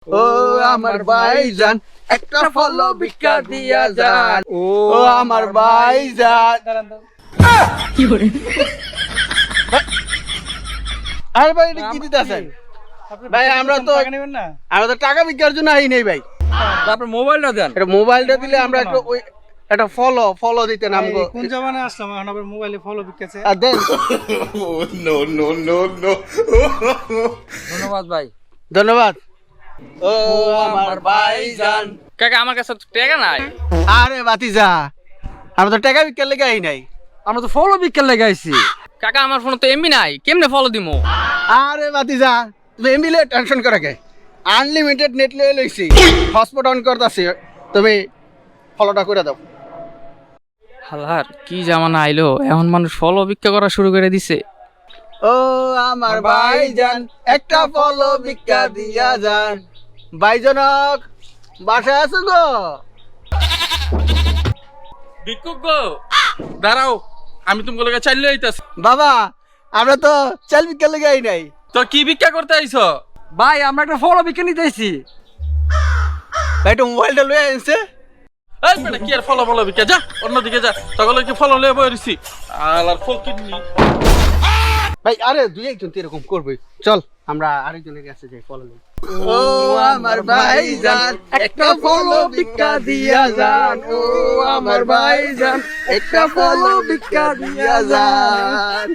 ও আমার ভাইজান একটা ফলো ভিক্ষা দিয়া যান। ও আমার ভাইজান। কি করে? আরে ভাই এটা কি দিতেছেন ভাই? আমরা তো টাকা ভিক্ষার জন্য আই নেই ভাই। তারপর মোবাইলটা দেন। এটা মোবাইলটা দিলে আমরা একটু ওই একটা ফলো দিতেন আমগো। কোন জামানায় আসলাম এখন আবার মোবাইলে ফলো বিকাছে। আর দেন। ধন্যবাদ ভাই। ধন্যবাদ। ও আমার ভাইজান। কাকা আমার কাছে তো টাকা নাই। আরে বাতিজা, আমরা তো টাকা ভিক্ষার লেগে আই নাই। আমরা তো ফলো বিকেল লাগাইছি। কাকা আমার ফোনে তো এমবি নাই, কেমনে ফলো দিমু? আরে বাতিজা, তুমি এমবিলে টেনশন করে কে? আনলিমিটেড নেট লয়ে লইছি, হটস্পট অন করতাছি, তুমি ফলোটা করে দাও। হালার কি জামানা আইলো, এখন মানুষ ফলো ভিক্ষা করা শুরু করে দিছে। ও আমার ভাইজান একটা ফলো ভিক্ষা দিয়া যান। ভাইজনক বাসায় আছো গো? ভিক্ষুক গো, দাঁড়াও, আমি তোমাকে লগে চাইলে আইতাছি। বাবা, আমরা তো চাল ভিক্ষার লেগে আই নাই। তো কি ভিক্ষা করতে আইছো? ভাই আমরা একটা ফলো ভিক্ষা নিতেছি। ভাই তো মোবাইলটা লয়ে আনছে। এই বেটা কি আর ফলো ফলো ভিক্ষা, যা অন্যদিকে যা। তখন কি ফলো লয়ে বই রইছি আলার ফকিরনি। ভাই আরে দুই একজন তো এরকম করবে। চল আমরা আরেকজনের কাছে যাই, ফলো লই। ও আমার ভাইজান একটা ফলো ভিক্ষা দিয়া যান। ও আমার ভাইজান একটা ফলো ভিক্ষা দিয়া যান।